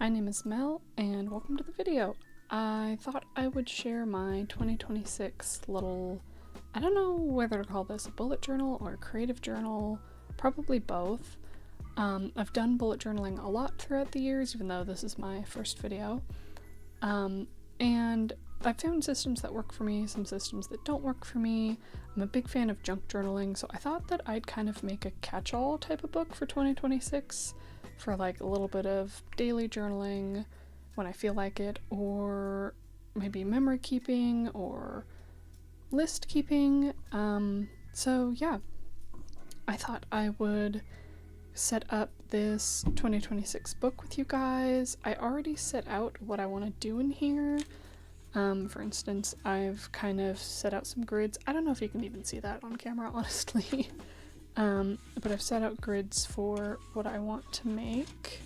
My name is Mel, and welcome to the video. I thought I would share my 2026 little, I don't know whether to call this a bullet journal or a creative journal, probably both. I've done bullet journaling a lot throughout the years, even though this is my first video. And I've found systems that work for me, some systems that don't work for me. I'm a big fan of junk journaling, so I thought that I'd kind of make a catch-all type of book for 2026 for like a little bit of daily journaling when I feel like it, or maybe memory keeping or list keeping. So yeah, I thought I would set up this 2026 book with you guys. I already set out what I want to do in here. For instance, I've kind of set out some grids. I don't know if you can even see that on camera, honestly. But I've set out grids for what I want to make,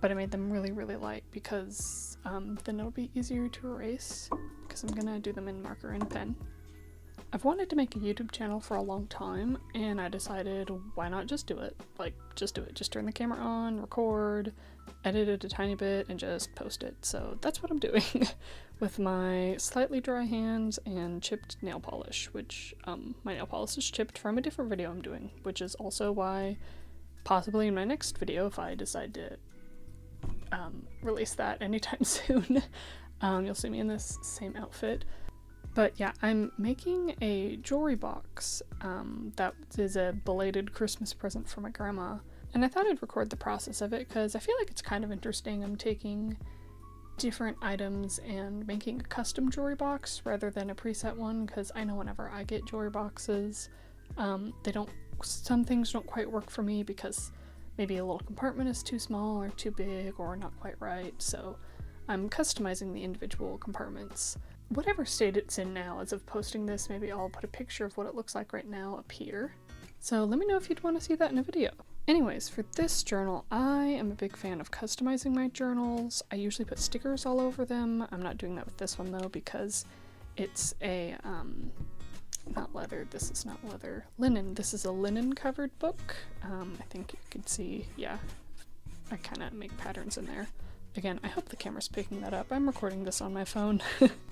but I made them really, really light because then it'll be easier to erase because I'm gonna do them in marker and pen. I've wanted to make a YouTube channel for a long time, and I decided why not just do it? Like, just do it. Just turn the camera on, record, edit it a tiny bit, and just post it. So that's what I'm doing with my slightly dry hands and chipped nail polish, which my nail polish is chipped from a different video I'm doing, which is also why possibly in my next video, if I decide to release that anytime soon, you'll see me in this same outfit. But yeah, I'm making a jewelry box that is a belated Christmas present for my grandma, and I thought I'd record the process of it because I feel like it's kind of interesting. I'm taking different items and making a custom jewelry box rather than a preset one, because I know whenever I get jewelry boxes, some things don't quite work for me because maybe a little compartment is too small or too big or not quite right, so I'm customizing the individual compartments. Whatever state it's in now, as of posting this, maybe I'll put a picture of what it looks like right now up here. So let me know if you'd want to see that in a video. Anyways, for this journal, I am a big fan of customizing my journals. I usually put stickers all over them. I'm not doing that with this one though because it's a, not leather, this is not leather, linen. This is a linen covered book. I think you can see, yeah, I kind of make patterns in there. Again, I hope the camera's picking that up. I'm recording this on my phone.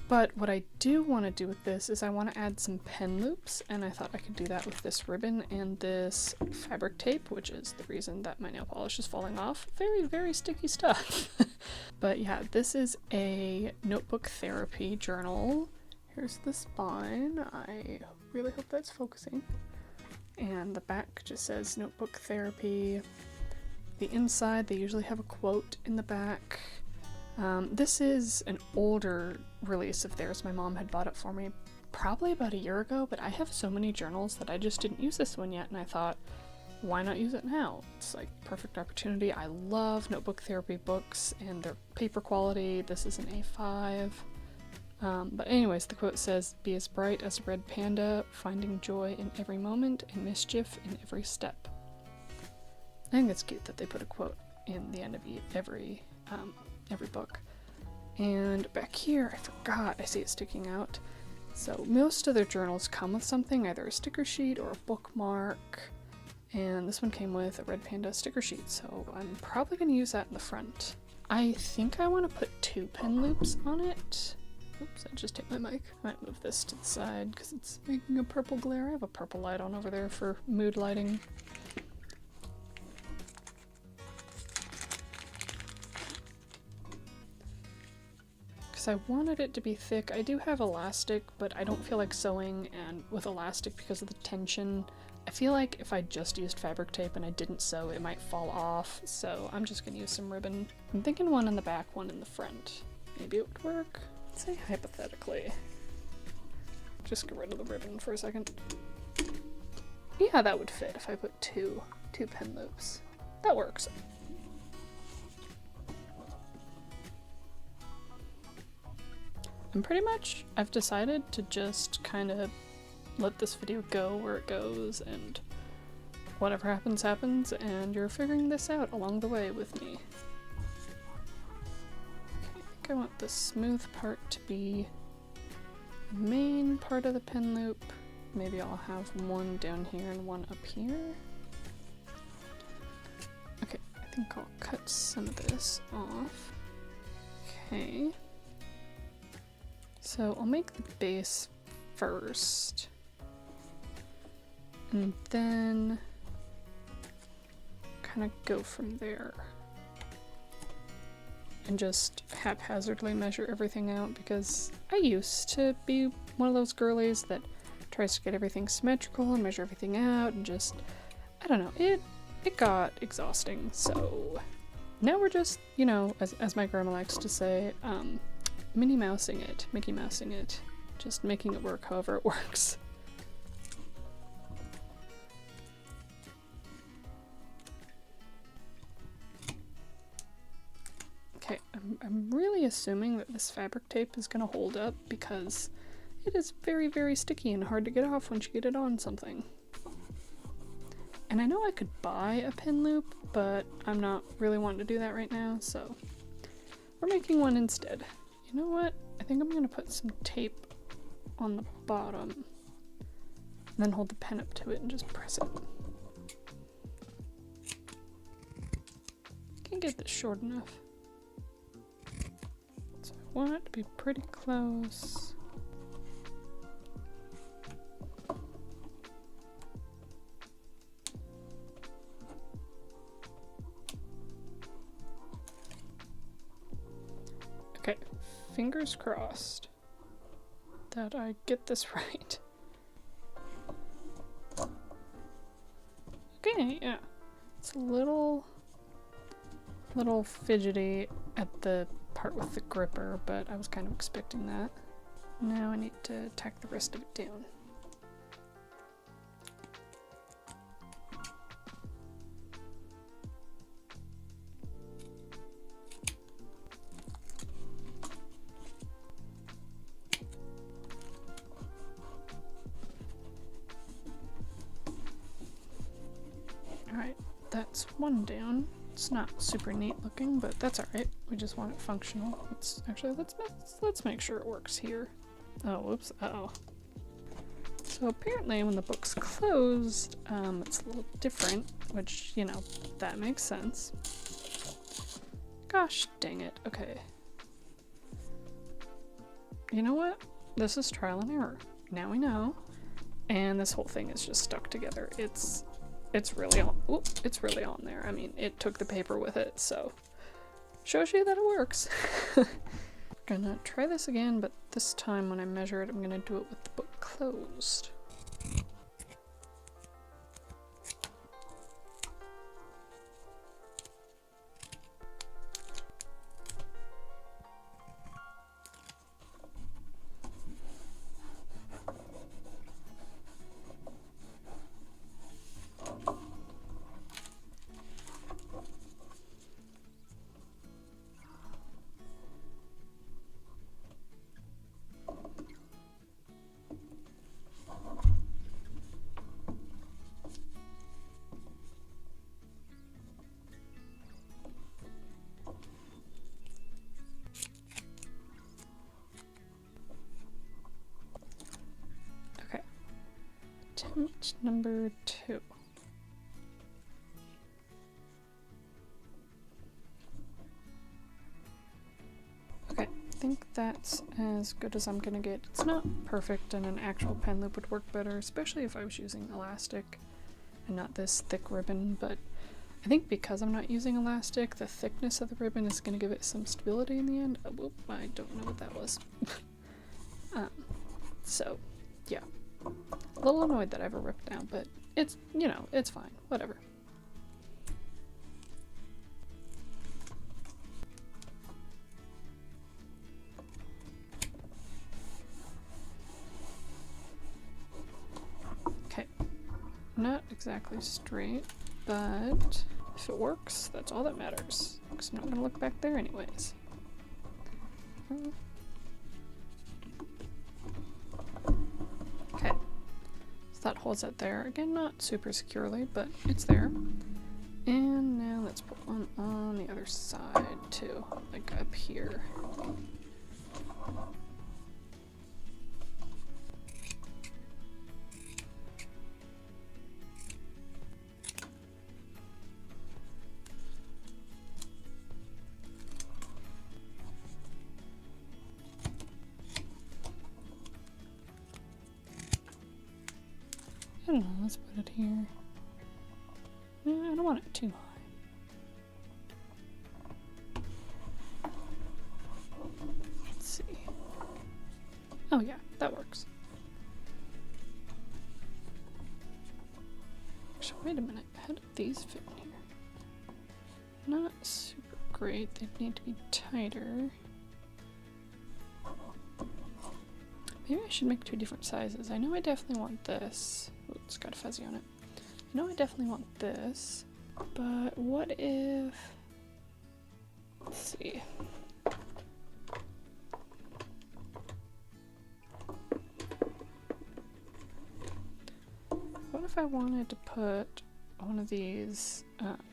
But what I do want to do with this is I want to add some pen loops, and I thought I could do that with this ribbon and this fabric tape, which is the reason that my nail polish is falling off. Very, very sticky stuff. But yeah, this is a notebook therapy journal. Here's the spine. I really hope that's focusing. And the back just says notebook therapy. The inside, they usually have a quote in the back. This is an older release of theirs. My mom had bought it for me probably about a year ago, but I have so many journals that I just didn't use this one yet, and I thought, why not use it now? It's like perfect opportunity. I love notebook therapy books and their paper quality. This is an A5. But anyways, the quote says, "Be as bright as a red panda, finding joy in every moment and mischief in every step." I think it's cute that they put a quote in the end of every book. And back here, I forgot, I see it sticking out. So most of their journals come with something, either a sticker sheet or a bookmark. And this one came with a red panda sticker sheet, so I'm probably going to use that in the front. I think I want to put 2 pen loops on it. Oops, I just hit my mic. I might move this to the side because it's making a purple glare. I have a purple light on over there for mood lighting. I wanted it to be thick. I do have elastic, but I don't feel like sewing, and with elastic, because of the tension, I feel like if I just used fabric tape and I didn't sew, it might fall off, so I'm just gonna use some ribbon. I'm thinking one in the back, one in the front. Maybe it would work. Let's say hypothetically. Just get rid of the ribbon for a second. Yeah, that would fit if I put two pen loops. That works. And pretty much, I've decided to just kind of let this video go where it goes, and whatever happens, happens, and you're figuring this out along the way with me. Okay, I think I want the smooth part to be the main part of the pen loop. Maybe I'll have one down here and one up here. Okay, I think I'll cut some of this off. Okay. So I'll make the base first. And then kind of go from there. And just haphazardly measure everything out, because I used to be one of those girlies that tries to get everything symmetrical and measure everything out, and just, I don't know, it got exhausting. So now we're just, you know, as my grandma likes to say, Minnie Mousing it, Mickey Mousing it, just making it work however it works. Okay, I'm really assuming that this fabric tape is gonna hold up, because it is very, very sticky and hard to get off once you get it on something. And I know I could buy a pin loop, but I'm not really wanting to do that right now, so we're making one instead. You know what? I think I'm gonna put some tape on the bottom and then hold the pen up to it and just press it. Can't get this short enough. So I want it to be pretty close. Okay, fingers crossed that I get this right. Okay, yeah. It's a little fidgety at the part with the gripper, but I was kind of expecting that. Now I need to tack the rest of it down. Alright, that's one down. It's not super neat looking, but that's alright. We just want it functional. Let's make sure it works here. Oh, whoops. Uh-oh. So apparently when the book's closed, it's a little different, which, you know, that makes sense. Gosh dang it. Okay. You know what? This is trial and error. Now we know. And this whole thing is just stuck together. It's really on. Oop, it's really on there. I mean, it took the paper with it, so shows you that it works. Gonna try this again, but this time when I measure it, I'm gonna do it with the book closed. Attempt number 2. Okay, I think that's as good as I'm gonna get. It's not perfect, and an actual pen loop would work better, especially if I was using elastic and not this thick ribbon, but I think because I'm not using elastic, the thickness of the ribbon is gonna give it some stability in the end. Oh, whoop, I don't know what that was. So, yeah. A little annoyed that I have a rip now, but it's, you know, it's fine. Whatever. Okay. Not exactly straight, but if it works, that's all that matters. Because I'm not going to look back there anyways. Okay. That holds it there. Again, not super securely, but it's there. And now let's put one on the other side too, like up here. don't know, let's put it here. No, I don't want it too high. Let's see. Oh yeah, that works. Actually, wait a minute. How do these fit in here? Not super great. They need to be tighter. Maybe I should make 2 different sizes. I know I definitely want this. Ooh, it's got a fuzzy on it. I know I definitely want this, but what if... Let's see. What if I wanted to put one of these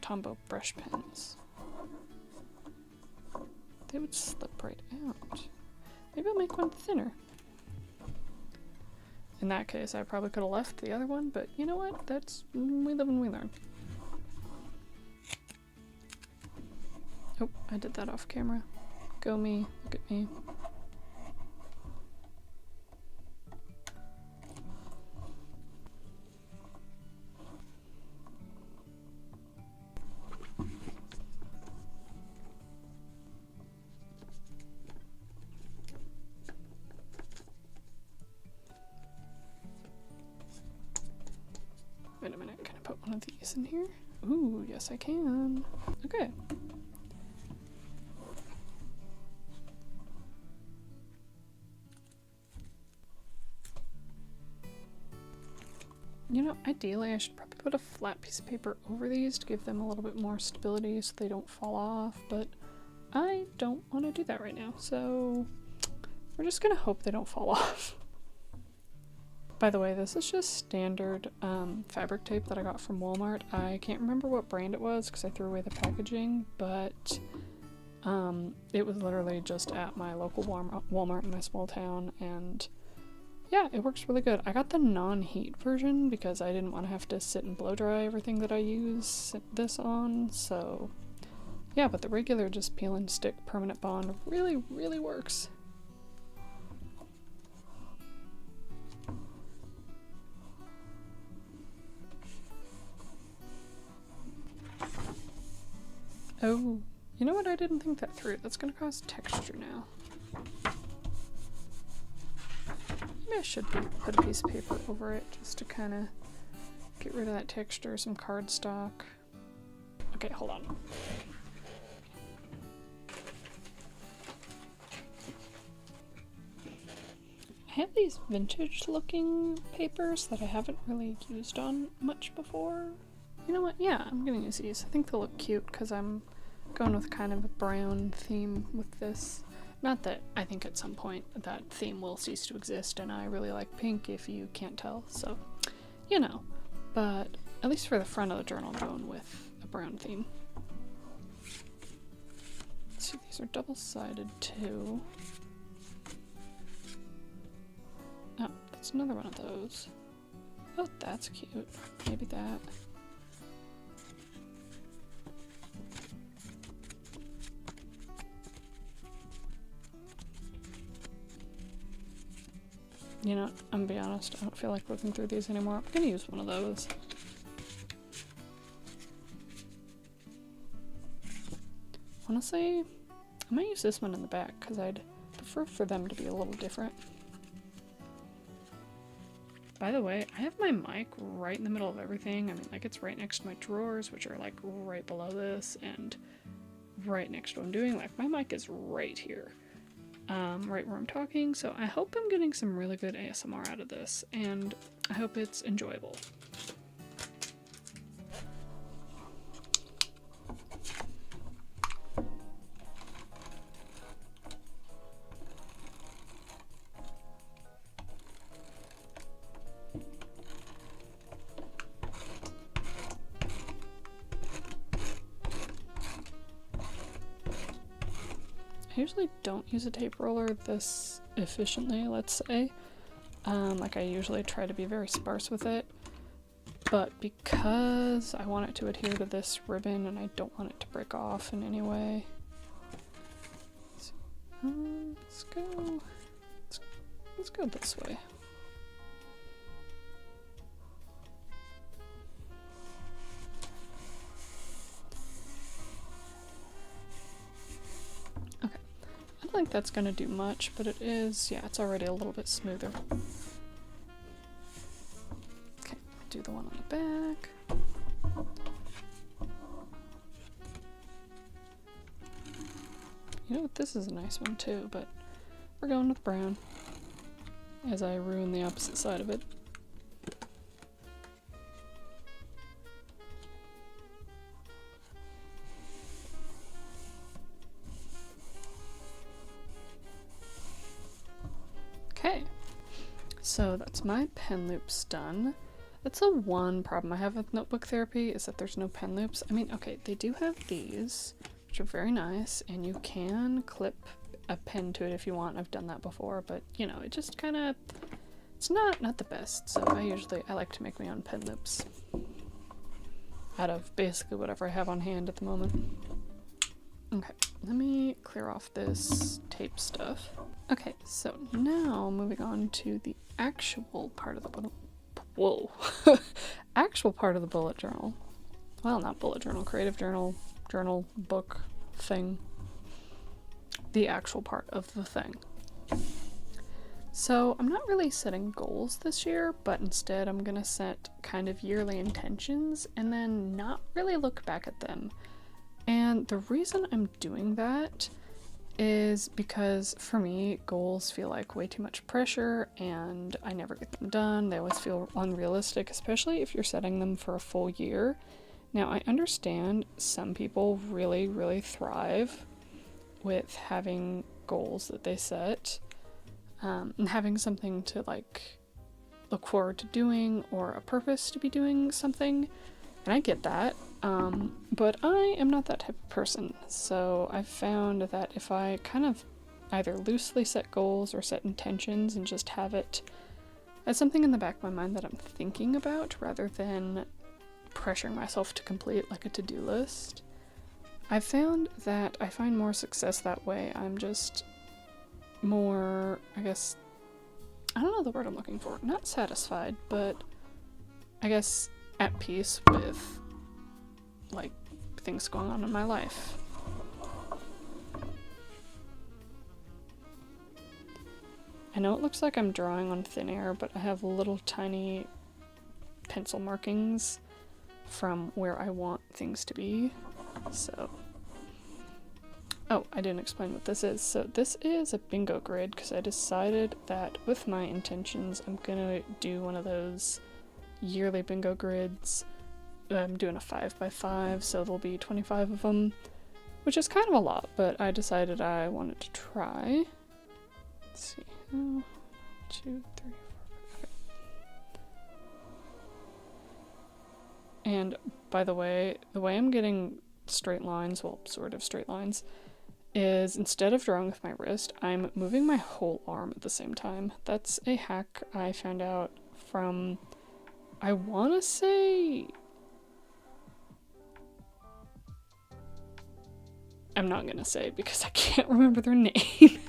Tombow brush pens? They would slip right out. Maybe I'll make one thinner. In that case, I probably could have left the other one, but you know what? That's, we live and we learn. Oh, I did that off camera. Go me, look at me. Wait a minute, can I put one of these in here? Ooh, yes I can. Okay. You know, ideally I should probably put a flat piece of paper over these to give them a little bit more stability so they don't fall off, but I don't want to do that right now, so we're just gonna hope they don't fall off. By the way, this is just standard fabric tape that I got from Walmart. I can't remember what brand it was because I threw away the packaging, but it was literally just at my local Walmart in my small town, and yeah, it works really good. I got the non-heat version because I didn't want to have to sit and blow dry everything that I use this on, so yeah, but the regular just peel and stick permanent bond really, really works. Oh, you know what? I didn't think that through. That's gonna cause texture now. Maybe I should put a piece of paper over it just to kind of get rid of that texture, some cardstock. Okay, hold on. I have these vintage looking papers that I haven't really used on much before. You know what? Yeah, I'm gonna use these. I think they'll look cute because I'm going with kind of a brown theme with this. Not that I think at some point that theme will cease to exist, and I really like pink if you can't tell, so you know. But at least for the front of the journal, I'm going with a brown theme. Let's see, these are double-sided too. Oh, that's another one of those. Oh, that's cute. Maybe that. You know, I'm gonna be honest, I don't feel like looking through these anymore. I'm gonna use one of those. Honestly, I might use this one in the back because I'd prefer for them to be a little different. By the way, I have my mic right in the middle of everything. I mean, like, it's right next to my drawers, which are like right below this, and right next to what I'm doing. Like, my mic is right here. Right where I'm talking, so I hope I'm getting some really good ASMR out of this, and I hope it's enjoyable. I usually don't use a tape roller this efficiently, let's say. Like, I usually try to be very sparse with it, but because I want it to adhere to this ribbon and I don't want it to break off in any way. Let's go this way. think that's gonna do much, but it is, yeah, it's already a little bit smoother. Okay, do the one on the back. You know what, this is a nice one too, but we're going with brown as I ruin the opposite side of it. Okay, so that's my pen loops done. That's the one problem I have with notebook therapy, is that there's no pen loops. I mean, okay, they do have these, which are very nice, and you can clip a pen to it if you want. I've done that before, but you know, it just kind of, it's not the best. So I like to make my own pen loops out of basically whatever I have on hand at the moment. Okay, let me clear off this tape stuff. Okay, so now moving on to the actual part of the actual part of the bullet journal. Well, not bullet journal, creative journal, book thing. The actual part of the thing. So I'm not really setting goals this year, but instead I'm gonna set kind of yearly intentions and then not really look back at them. And the reason I'm doing that is because for me, goals feel like way too much pressure and I never get them done. They always feel unrealistic, especially if you're setting them for a full year. Now, I understand some people really, really thrive with having goals that they set, and having something to like look forward to doing or a purpose to be doing something. And I get that, but I am not that type of person. So I've found that if I kind of either loosely set goals or set intentions and just have it as something in the back of my mind that I'm thinking about rather than pressuring myself to complete like a to-do list, I've found that I find more success that way. I'm just more, I guess, I don't know the word I'm looking for, not satisfied, but I guess at peace with like things going on in my life. I know it looks like I'm drawing on thin air, but I have little tiny pencil markings from where I want things to be. So, oh, I didn't explain what this is. So this is a bingo grid because I decided that with my intentions I'm gonna do one of those yearly bingo grids. I'm doing a 5x5, so there'll be 25 of them, which is kind of a lot, but I decided I wanted to try. Let's see, 1, 2, 3, 4, okay. And by the way I'm getting straight lines, well, sort of straight lines, is instead of drawing with my wrist, I'm moving my whole arm at the same time. That's a hack I found out from, I want to say, I'm not going to say because I can't remember their name.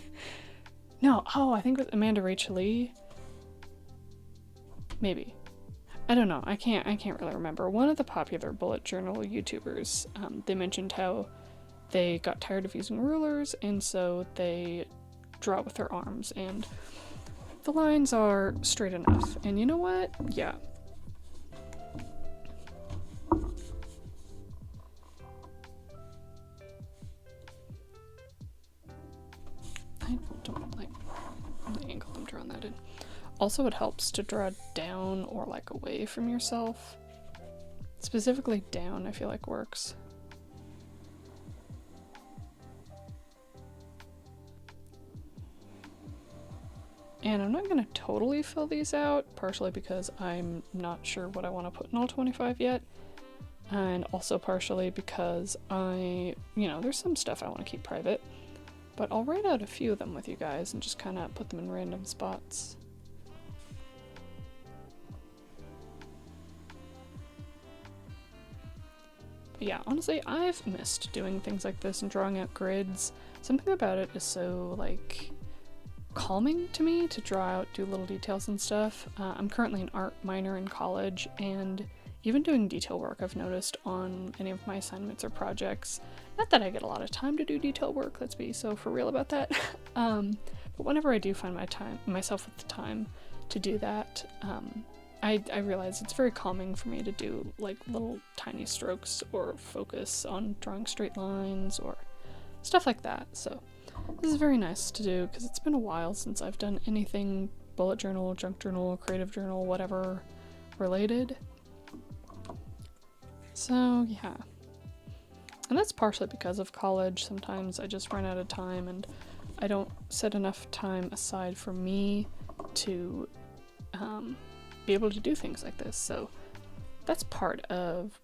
No, oh, I think it was Amanda Rachel Lee. Maybe. I don't know. I can't really remember. One of the popular bullet journal YouTubers, they mentioned how they got tired of using rulers and so they draw with their arms and the lines are straight enough. And you know what? Yeah. I don't like the angle I'm drawing that in. Also, it helps to draw down or like away from yourself. Specifically down, I feel like works. And I'm not going to totally fill these out, partially because I'm not sure what I want to put in all 25 yet. And also partially because there's some stuff I want to keep private. But I'll write out a few of them with you guys and just kind of put them in random spots. But yeah, honestly, I've missed doing things like this and drawing out grids. Something about it is so, like, calming to me to draw out, do little details and stuff. I'm currently an art minor in college, and even doing detail work, I've noticed on any of my assignments or projects, not that I get a lot of time to do detail work, let's be so for real about that, but whenever I do find myself with the time to do that, I realize it's very calming for me to do like little tiny strokes or focus on drawing straight lines or stuff like that. So this is very nice to do because it's been a while since I've done anything bullet journal, junk journal, creative journal, whatever related. So yeah. And that's partially because of college. Sometimes I just run out of time and I don't set enough time aside for me to be able to do things like this. So that's part of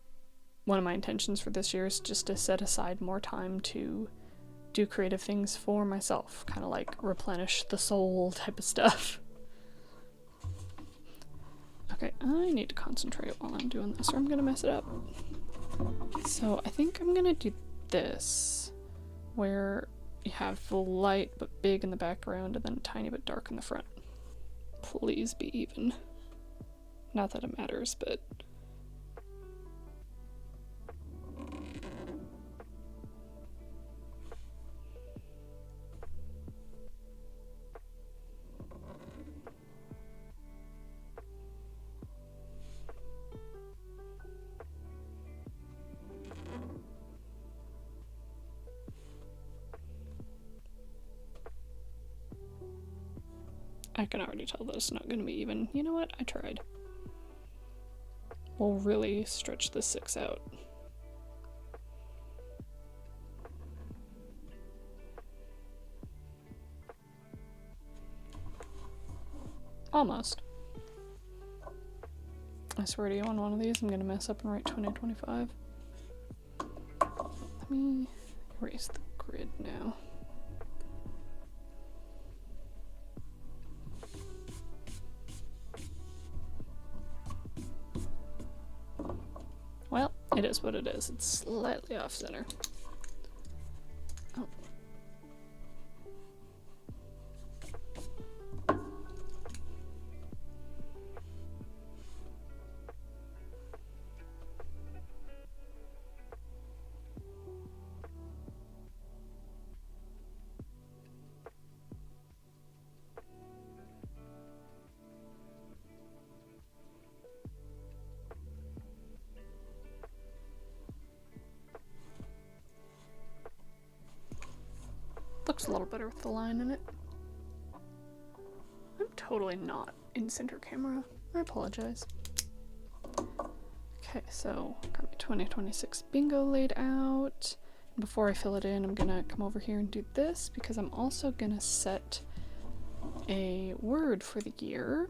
one of my intentions for this year, is just to set aside more time to do creative things for myself, kind of like replenish the soul type of stuff. Okay, I need to concentrate while I'm doing this or I'm gonna mess it up. So I think I'm gonna do this, where you have the light but big in the background and then tiny but dark in the front. Please be even. Not that it matters, but I can already tell that it's not going to be even. You know what? I tried. We'll really stretch the 6 out. Almost. I swear to you, on one of these I'm going to mess up and write 2025. Let me erase the grid now. Well, it is what it is. It's slightly off center. Oh. Looks a little better with the line in it. I'm totally not in center camera. I apologize. Okay, so got my 2026 bingo laid out. Before I fill it in, I'm gonna come over here and do this because I'm also gonna set a word for the year.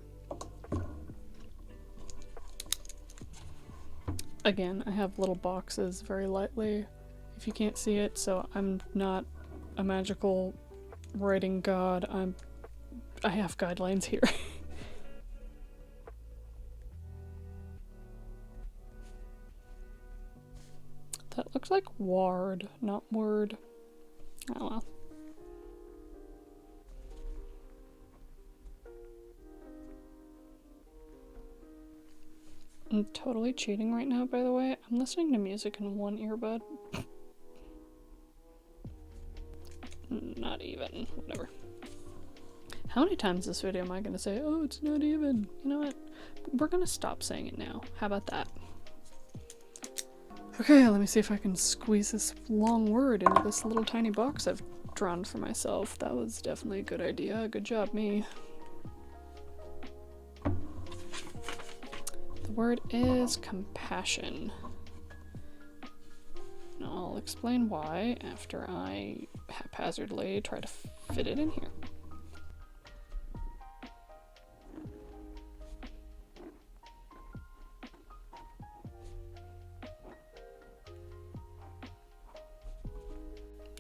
Again, I have little boxes very lightly if you can't see it, so I'm not a magical writing god. I have guidelines here. That looks like ward, not word. Oh well. I'm totally cheating right now, by the way. I'm listening to music in one earbud. Not even. Whatever. How many times this video am I gonna say, oh, it's not even? You know what? We're gonna stop saying it now. How about that? Okay, let me see if I can squeeze this long word into this little tiny box I've drawn for myself. That was definitely a good idea. Good job, me. The word is compassion. And I'll explain why after I haphazardly try to fit it in here.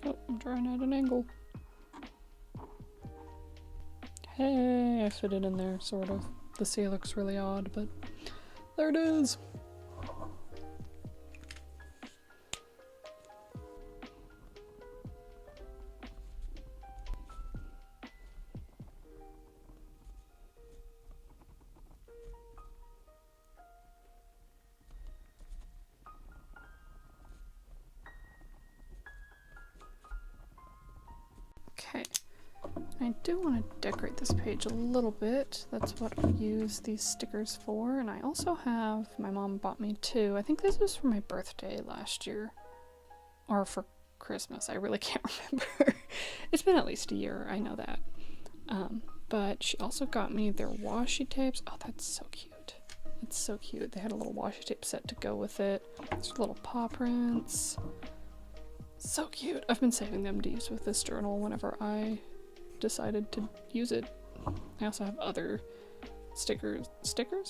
Oh, I'm drawing out an angle. Hey, I fit it in there, sort of. The C looks really odd, but there it is. do want to decorate this page a little bit. That's what I'll use these stickers for. And I also have, my mom bought me two. I think this was for my birthday last year. Or for Christmas. I really can't remember. It's been at least a year, I know that. But she also got me their washi tapes. Oh, that's so cute. It's so cute. They had a little washi tape set to go with it. There's little paw prints. So cute. I've been saving them to use with this journal whenever I decided to use it. I also have other stickers?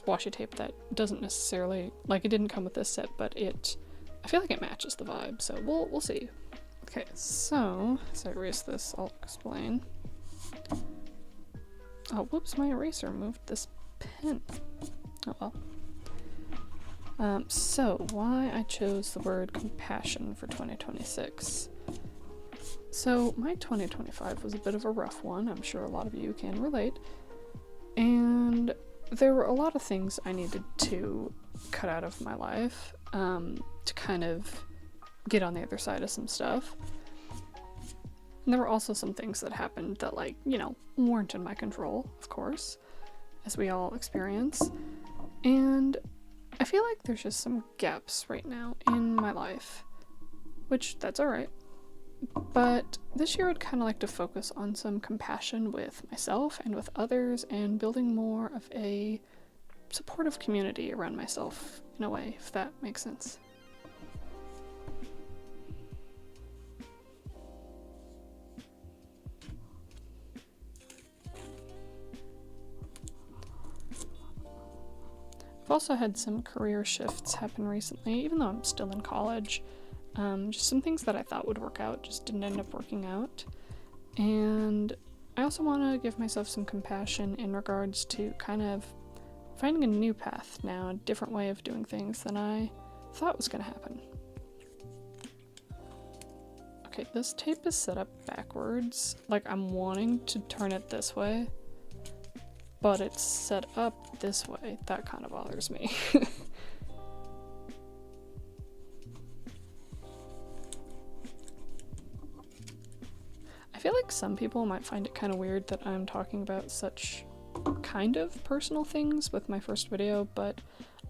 Washi tape that doesn't necessarily, like, it didn't come with this set, but I feel like it matches the vibe, so we'll see. Okay, so as I erase this, I'll explain. Oh, whoops, my eraser moved this pen. Oh well. So why I chose the word compassion for 2026. So my 2025 was a bit of a rough one. I'm sure a lot of you can relate. And there were a lot of things I needed to cut out of my life to kind of get on the other side of some stuff. And there were also some things that happened that, like, you know, weren't in my control, of course, as we all experience. And I feel like there's just some gaps right now in my life, which that's alright. But this year I'd kind of like to focus on some compassion with myself and with others and building more of a supportive community around myself in a way, if that makes sense. I've also had some career shifts happen recently, even though I'm still in college. Just some things that I thought would work out just didn't end up working out. And I also want to give myself some compassion in regards to kind of finding a new path now, a different way of doing things than I thought was going to happen. Okay, this tape is set up backwards. Like, I'm wanting to turn it this way, but it's set up this way. That kind of bothers me. I feel like some people might find it kind of weird that I'm talking about such kind of personal things with my first video, but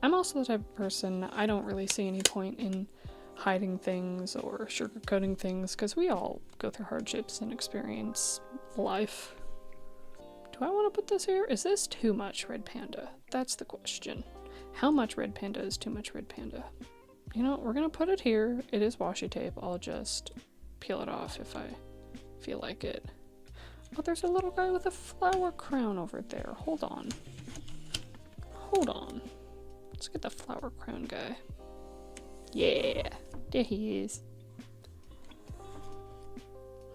I'm also the type of person, I don't really see any point in hiding things or sugarcoating things, because we all go through hardships and experience life. Do I want to put this here? Is this too much red panda? That's the question. How much red panda is too much red panda? You know, we're gonna put it here. It is washi tape. I'll just peel it off if I feel like it. Oh, there's a little guy with a flower crown over there. Hold on. Hold on. Let's get the flower crown guy. Yeah, there he is.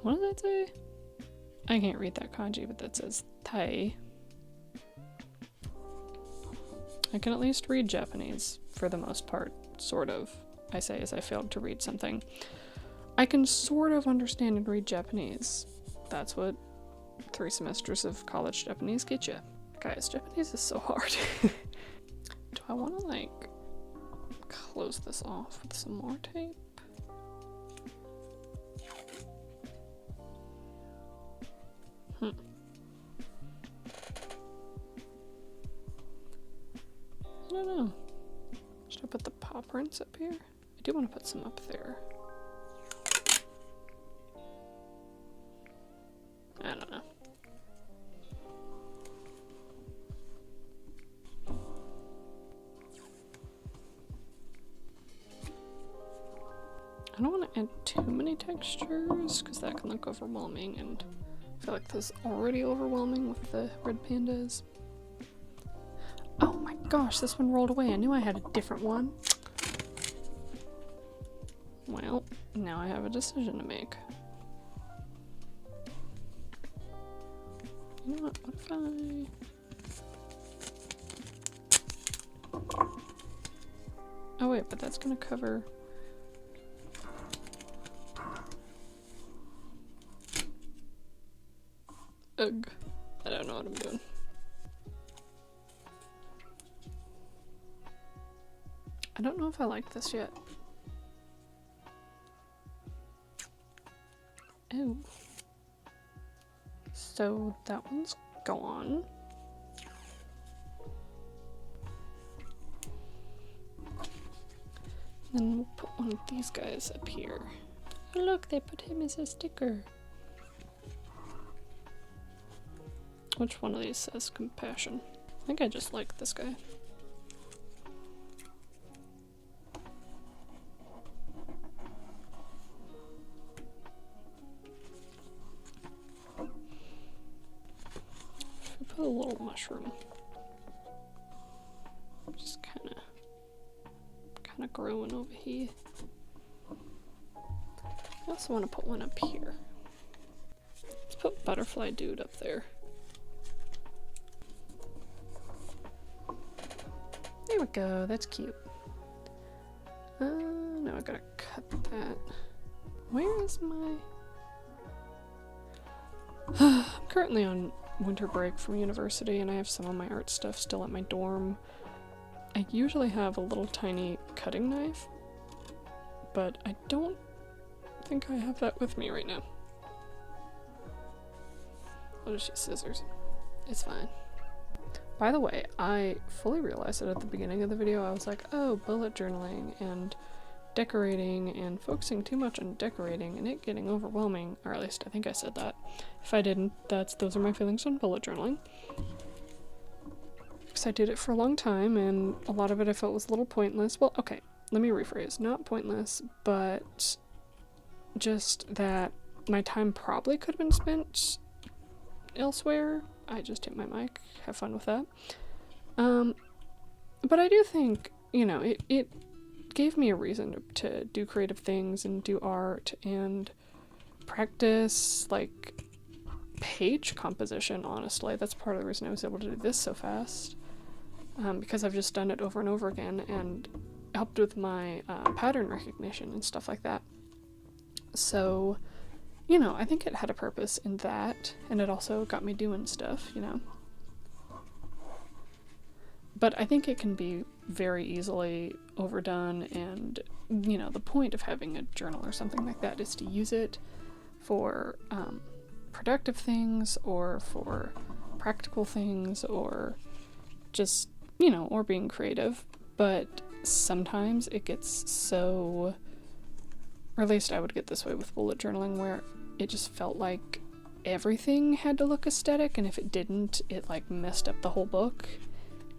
What does that say? I can't read that kanji, but that says Tai. I can at least read Japanese, for the most part, sort of. I say as I failed to read something. I can sort of understand and read Japanese. That's what 3 semesters of college Japanese get you. Guys, Japanese is so hard. Do I want to, like, close this off with some more tape? I don't know. Should I put the paw prints up here? I do want to put some up there. I don't know. I don't want to add too many textures because that can look overwhelming, and I feel like this is already overwhelming with the red pandas. Oh my gosh, this one rolled away. I knew I had a different one. Well, now I have a decision to make. You know what if I... Oh wait, but that's gonna cover... Ugh. I don't know what I'm doing. I don't know if I like this yet. Oh. So that one's gone. Then we'll put one of these guys up here. Oh, look, they put him as a sticker. Which one of these says compassion? I think I just like this guy. Put a little mushroom. Just kind of growing over here. I also want to put one up here. Let's put butterfly dude up there. There we go, that's cute. Now I gotta cut that. Where is my... I'm currently on winter break from university and I have some of my art stuff still at my dorm. I usually have a little tiny cutting knife, but I don't think I have that with me right now. I'll just use scissors. It's fine. By the way, I fully realized that at the beginning of the video I was like, oh, bullet journaling and decorating and focusing too much on decorating and it getting overwhelming, or at least I think I said that. If I didn't, those are my feelings on bullet journaling. Because I did it for a long time and a lot of it I felt was a little pointless. Well, okay, let me rephrase. Not pointless, but just that my time probably could have been spent elsewhere. I just hit my mic. Have fun with that. But I do think, you know, it gave me a reason to do creative things and do art and practice, like, page composition, honestly. That's part of the reason I was able to do this so fast. Because I've just done it over and over again and helped with my pattern recognition and stuff like that. So, you know, I think it had a purpose in that, and it also got me doing stuff, you know. But I think it can be very easily overdone, and, you know, the point of having a journal or something like that is to use it for productive things, or for practical things, or just, you know, or being creative. But sometimes it gets so, or at least I would get this way with bullet journaling, where it just felt like everything had to look aesthetic, and if it didn't, it like messed up the whole book.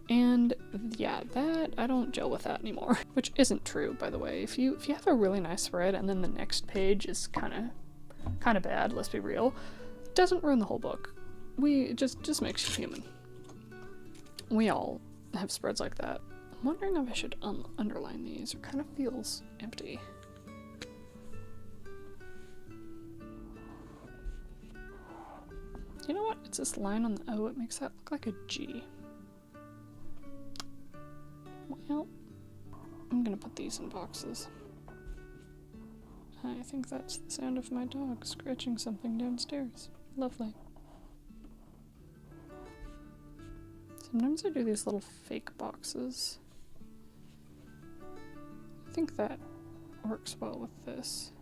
And yeah, that, I don't gel with that anymore. Which isn't true, by the way. If you have a really nice spread and then the next page is kind of bad, let's be real, it doesn't ruin the whole book. It just makes you human. We all have spreads like that. I'm wondering if I should underline these. It kind of feels empty. You know what? It's this line on the O. It makes that look like a G. Well, I'm gonna put these in boxes. I think that's the sound of my dog scratching something downstairs. Lovely. Sometimes I do these little fake boxes. I think that works well with this.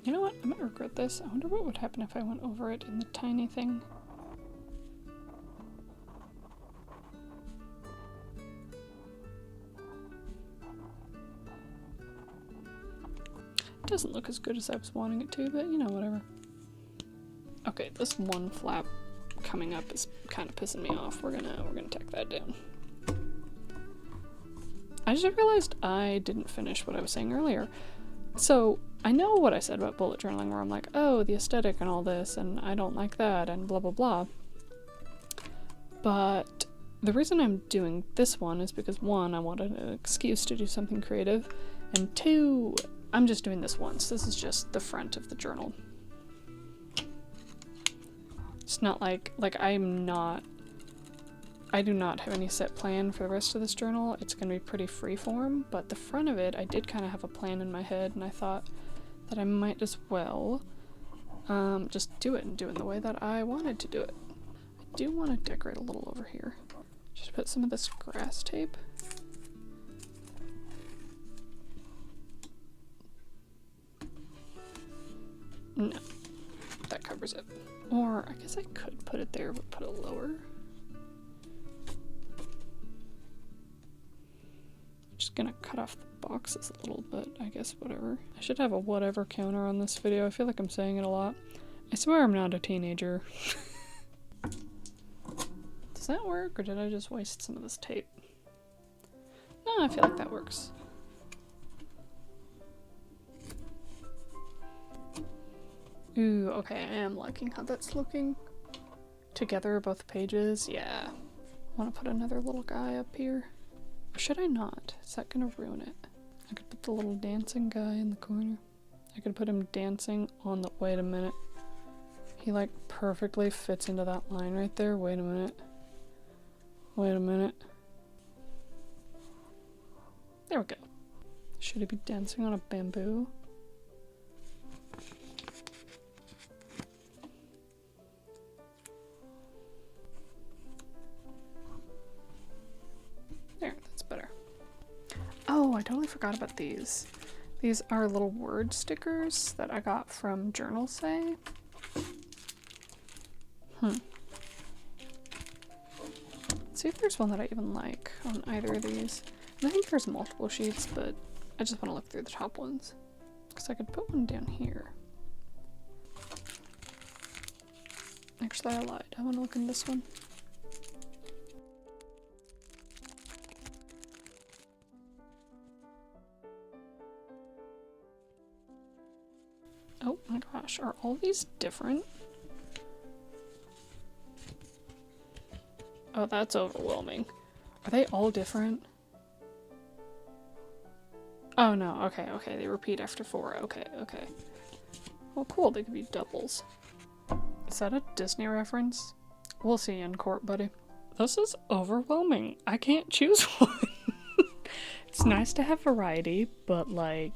You know what? I might regret this. I wonder what would happen if I went over it in the tiny thing. It doesn't look as good as I was wanting it to, but you know, whatever. Okay, this one flap coming up is kind of pissing me off. We're gonna tack that down. I just realized I didn't finish what I was saying earlier. So, I know what I said about bullet journaling, where I'm like, oh, the aesthetic and all this, and I don't like that, and blah blah blah. But the reason I'm doing this one is because, one, I wanted an excuse to do something creative, and two, I'm just doing this once. This is just the front of the journal. It's not like I do not have any set plan for the rest of this journal. It's gonna be pretty freeform, but the front of it, I did kind of have a plan in my head, and I thought that I might as well just do it and do it in the way that I wanted to do it. I do want to decorate a little over here. Just put some of this grass tape. No, that covers it. Or I guess I could put it there, but put it lower. Just gonna cut off the boxes a little bit, I guess, whatever. I should have a whatever counter on this video. I feel like I'm saying it a lot. I swear I'm not a teenager. Does that work, or did I just waste some of this tape? No, I feel like that works. Ooh, okay, I am liking how that's looking. Together, both pages, yeah. I want to put another little guy up here. Or should I not? Is that gonna ruin it? I could put the little dancing guy in the corner. I could put him dancing on the— wait a minute. He like perfectly fits into that line right there. Wait a minute. Wait a minute. There we go. Should he be dancing on a bamboo? There, that's better. Oh, I totally forgot about these. These are little word stickers that I got from Journal Say. Let's see if there's one that I even like on either of these. And I think there's multiple sheets, but I just want to look through the top ones. Because I could put one down here. Actually, I lied. I want to look in this one. Oh my gosh, are all these different? Oh, that's overwhelming. Are they all different? Oh no, okay, okay, they repeat after 4, okay, okay. Well, cool, they could be doubles. Is that a Disney reference? We'll see you in court, buddy. This is overwhelming. I can't choose one. It's nice to have variety, but like,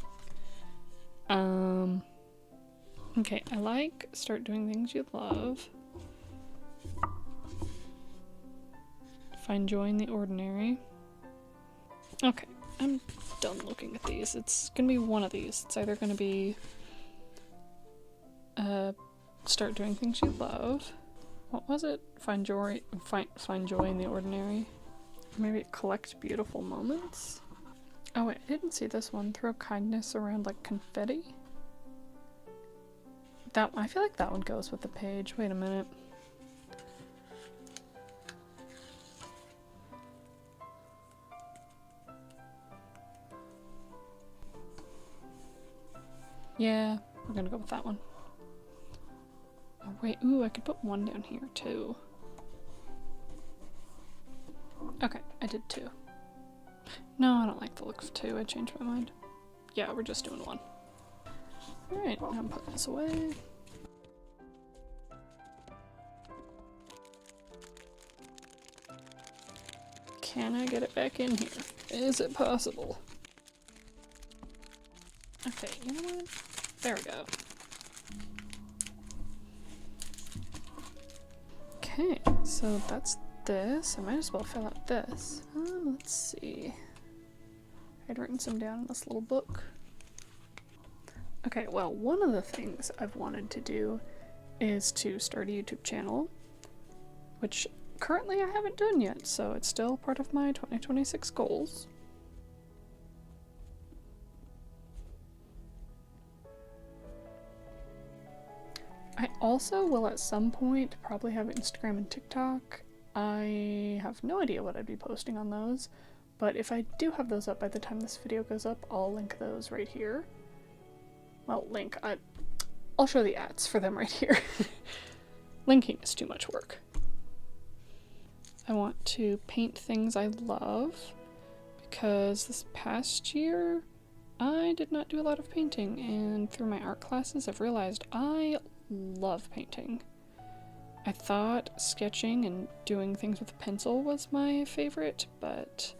okay, I like start doing things you love. Find joy in the ordinary. Okay, I'm done looking at these. It's gonna be one of these. It's either gonna be start doing things you love. What was it? Find joy in the ordinary. Maybe collect beautiful moments. Oh wait, I didn't see this one. Throw kindness around like confetti. That, I feel like that one goes with the page. Wait a minute. Yeah, we're gonna go with that one. Oh wait, ooh, I could put one down here too. Okay, I did 2. No, I don't like the look of 2. I changed my mind. Yeah, we're just doing 1. Alright, now I'm putting this away. Can I get it back in here? Is it possible? Okay, you know what? There we go. Okay, so that's this. I might as well fill out this. Let's see. I'd written some down in this little book. Okay, well, one of the things I've wanted to do is to start a YouTube channel, which currently I haven't done yet, so it's still part of my 2026 goals. I also will at some point probably have Instagram and TikTok. I have no idea what I'd be posting on those, but if I do have those up by the time this video goes up, I'll link those right here. Well, I'll show the ads for them right here. Linking is too much work. I want to paint things I love, because this past year I did not do a lot of painting, and through my art classes I've realized I love painting. I thought sketching and doing things with a pencil was my favorite, but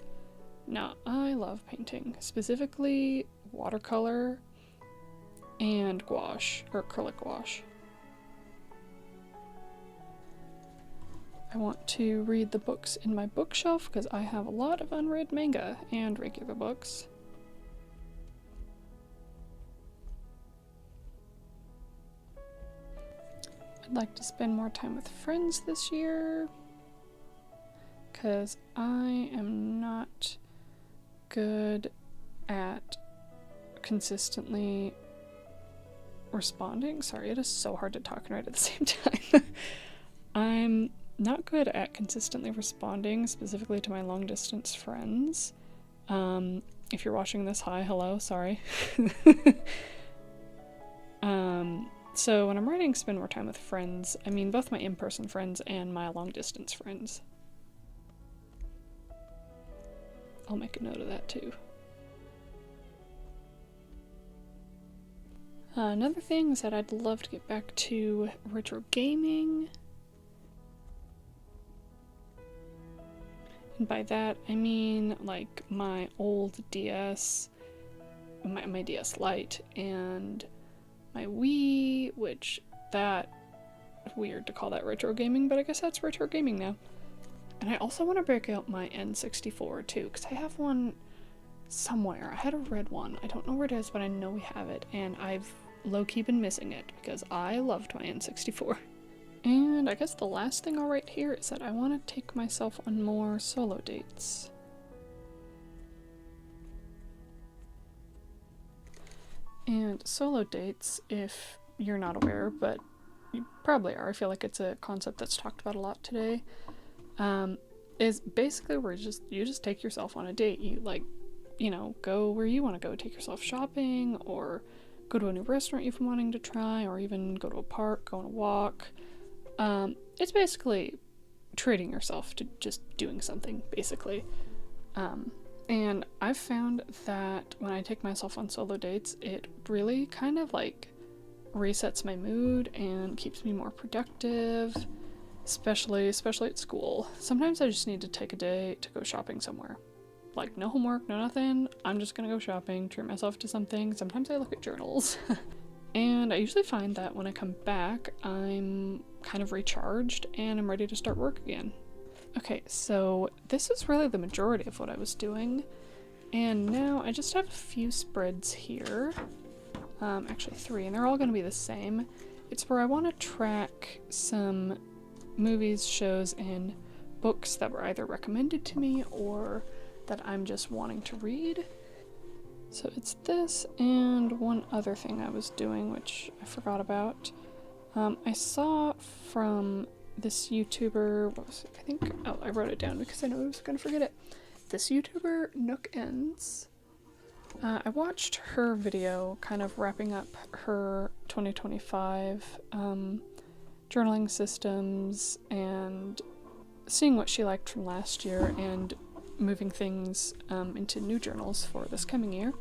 no, I love painting. Specifically watercolor and gouache, or acrylic gouache. I want to read the books in my bookshelf because I have a lot of unread manga and regular books. like to spend more time with friends this year, because I am not good at consistently responding. Sorry, it is so hard to talk and write at the same time. I'm not good at consistently responding, specifically to my long distance friends. If you're watching this, hi, hello, sorry. So when I'm writing spend more time with friends, I mean both my in-person friends and my long distance friends. I'll make a note of that too. Another thing is that I'd love to get back to retro gaming. And by that, I mean like my old DS, my DS Lite, and my Wii, which that, weird to call that retro gaming, but I guess that's retro gaming now. And I also want to break out my N64 too, because I have one somewhere. I had a red one. I don't know where it is, but I know we have it, and I've low-key been missing it because I loved my N64. And I guess the last thing I'll write here is that I want to take myself on more solo dates. And solo dates, if you're not aware, but you probably are, I feel like it's a concept that's talked about a lot today, is basically where you just take yourself on a date. You know, go where you want to go, take yourself shopping, or go to a new restaurant you've been wanting to try, or even go to a park, go on a walk. It's basically treating yourself to just doing something, basically. And I've found that when I take myself on solo dates, it really kind of like resets my mood and keeps me more productive, especially at school. Sometimes I just need to take a day to go shopping somewhere. Like, no homework, no nothing. I'm just gonna go shopping, treat myself to something. Sometimes I look at journals. And I usually find that when I come back, I'm kind of recharged and I'm ready to start work again. Okay, so this is really the majority of what I was doing. And now I just have a few spreads here. Actually 3, and they're all gonna be the same. It's where I want to track some movies, shows, and books that were either recommended to me or that I'm just wanting to read. So it's this and one other thing I was doing, which I forgot about. I saw from this YouTuber, what was it? I think, oh, I wrote it down because I know I was gonna forget it. This YouTuber, Nook Ends. I watched her video kind of wrapping up her 2025 journaling systems and seeing what she liked from last year and moving things into new journals for this coming year.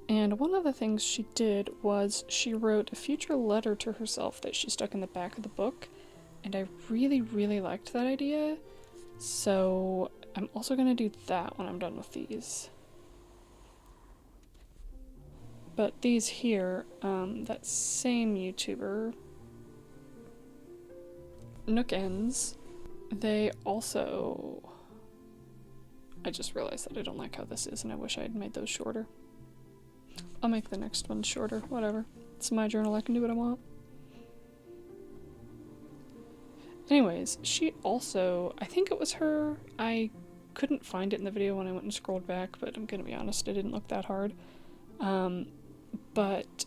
And one of the things she did was she wrote a future letter to herself that she stuck in the back of the book, and I really, really liked that idea. So I'm also going to do that when I'm done with these. But these here, that same YouTuber, Nook Ends, they also... I just realized that I don't like how this is and I wish I had made those shorter. I'll make the next one shorter, whatever. It's my journal, I can do what I want. Anyways, she also, I think it was her, I couldn't find it in the video when I went and scrolled back, but I'm gonna be honest, it didn't look that hard. But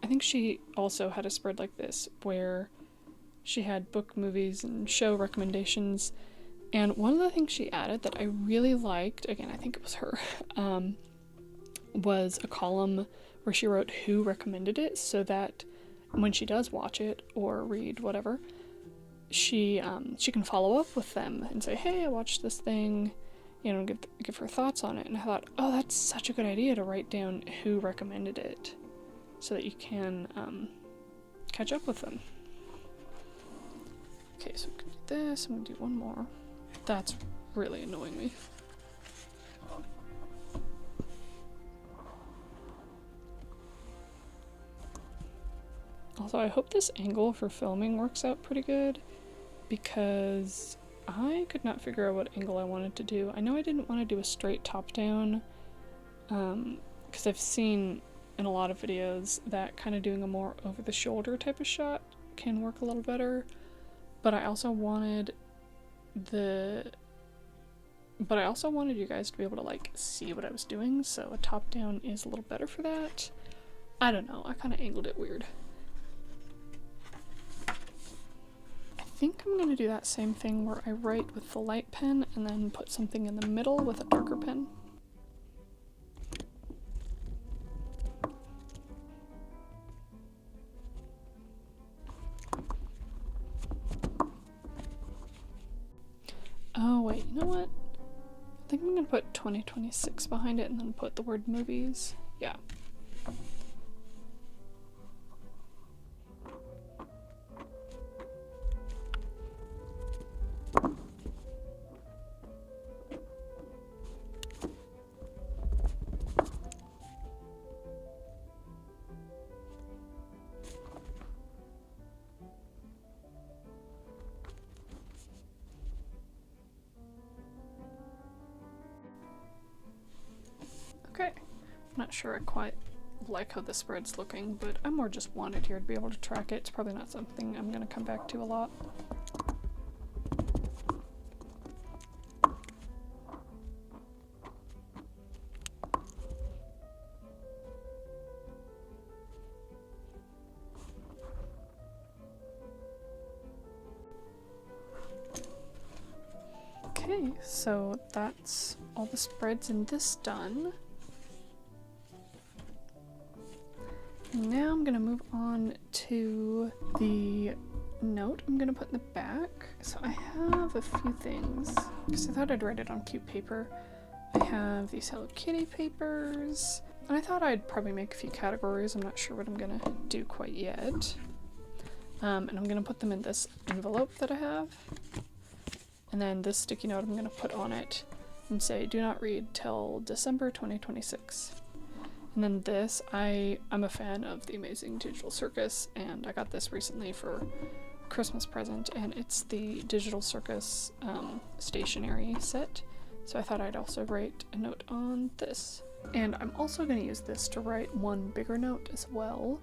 I think she also had a spread like this where she had book, movies, and show recommendations. And one of the things she added that I really liked, again, I think it was her, was a column where she wrote who recommended it, so that when she does watch it or read whatever, she can follow up with them and say, hey, I watched this thing, you know, give her thoughts on it. And I thought, oh, that's such a good idea to write down who recommended it so that you can catch up with them. Okay, so we can do this, I'm gonna do one more. That's really annoying me. Also, I hope this angle for filming works out pretty good, because I could not figure out what angle I wanted to do. I know I didn't want to do a straight top down, because I've seen in a lot of videos that kind of doing a more over the shoulder type of shot can work a little better, but I also wanted you guys to be able to like see what I was doing, so a top down is a little better for that. I don't know, I kind of angled it weird. I think I'm gonna do that same thing where I write with the light pen and then put something in the middle with a darker pen. Oh wait, you know what? I think I'm gonna put 2026 behind it and then put the word movies. Yeah. Okay, I'm not sure I quite like how the spread's looking, but I more just wanted here to be able to track it. It's probably not something I'm gonna come back to a lot. Okay, so that's all the spreads in this done. Now I'm gonna move on to the note I'm gonna put in the back. So I have a few things, because I thought I'd write it on cute paper. I have these Hello Kitty papers, and I thought I'd probably make a few categories. I'm not sure what I'm gonna do quite yet. And I'm gonna put them in this envelope that I have. And then this sticky note I'm gonna put on it and say, do not read till December 2026. And then this, I'm a fan of The Amazing Digital Circus, and I got this recently for a Christmas present, and it's the Digital Circus stationery set. So I thought I'd also write a note on this. And I'm also going to use this to write one bigger note as well,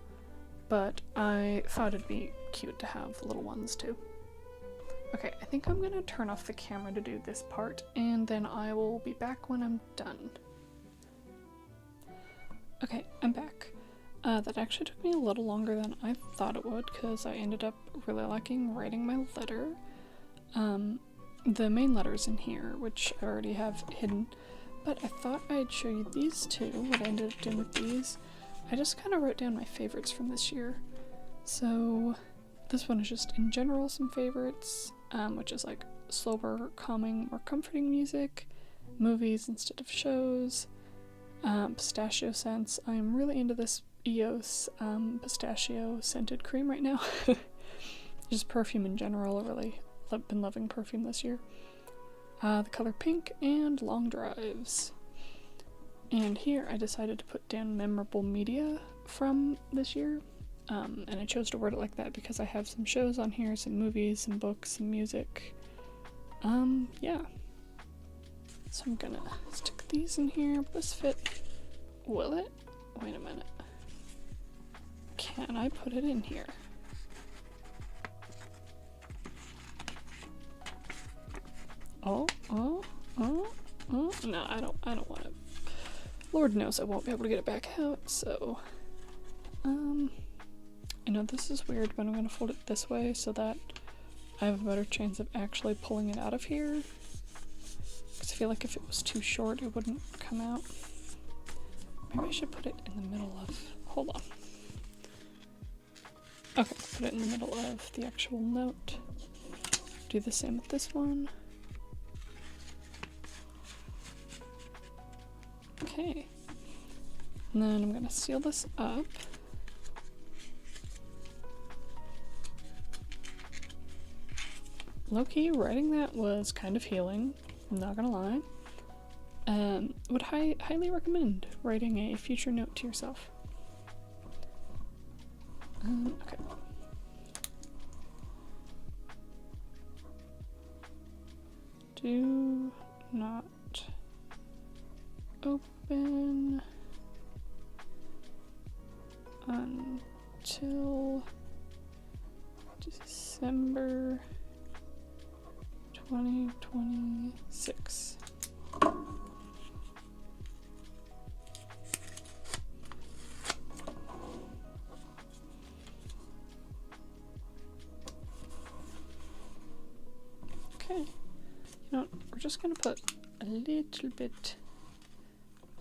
but I thought it'd be cute to have little ones too. Okay, I think I'm going to turn off the camera to do this part, and then I will be back when I'm done. Okay, I'm back. That actually took me a little longer than I thought it would, because I ended up really liking writing my letter. The main letter's in here, which I already have hidden, but I thought I'd show you these two, what I ended up doing with these. I just kind of wrote down my favorites from this year. So this one is just in general some favorites, which is like slower, calming, more comforting music, movies instead of shows, pistachio scents. I'm really into this EOS pistachio scented cream right now. Just perfume in general. I really been loving perfume this year. The color pink and long drives. And here I decided to put down memorable media from this year. And I chose to word it like that because I have some shows on here, some movies, some books, some music. Yeah. So I'm gonna stick these in here. Will this fit? Will it? Wait a minute. Can I put it in here? Oh. No, I don't want it. Lord knows I won't be able to get it back out, so I know this is weird, but I'm gonna fold it this way so that I have a better chance of actually pulling it out of here. Because I feel like if it was too short, it wouldn't come out. Maybe I should put it in the middle of, hold on. Okay, put it in the middle of the actual note. Do the same with this one. Okay. And then I'm gonna seal this up. Low-key, writing that was kind of healing, I'm not gonna lie. Would highly recommend writing a future note to yourself. Okay. Do not open until December 2026. Okay, you know what, we're just gonna put a little bit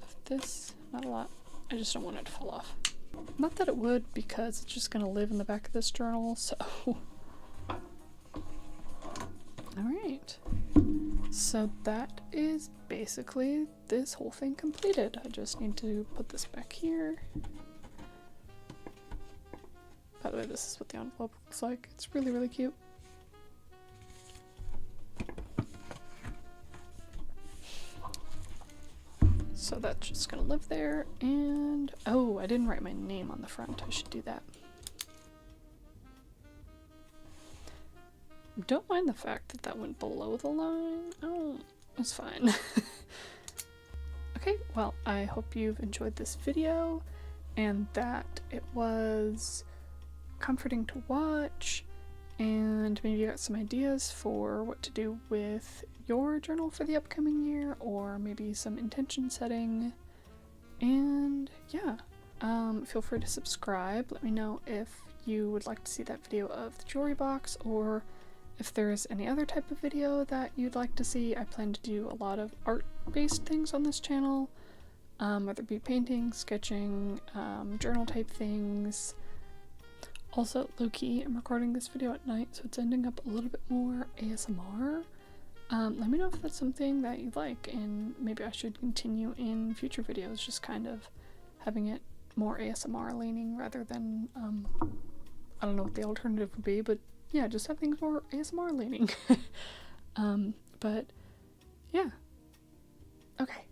of this, not a lot. I just don't want it to fall off. Not that it would, because it's just gonna live in the back of this journal, so. Alright, so that is basically this whole thing completed. I just need to put this back here. By the way, this is what the envelope looks like. It's really, really cute. So that's just gonna live there, and oh, I didn't write my name on the front. I should do that. Don't mind the fact that that went below the line. Oh, it's fine. Okay, well, I hope you've enjoyed this video and that it was comforting to watch, and maybe you got some ideas for what to do with your journal for the upcoming year, or maybe some intention setting. And yeah, feel free to subscribe. Let me know if you would like to see that video of the jewelry box, or if there's any other type of video that you'd like to see. I plan to do a lot of art-based things on this channel, whether it be painting, sketching, journal type things. Also, low-key, I'm recording this video at night, so it's ending up a little bit more ASMR. Let me know if that's something that you like, and maybe I should continue in future videos, just kind of having it more ASMR leaning rather than, I don't know what the alternative would be, but yeah, just have things more ASMR leaning. But yeah. Okay.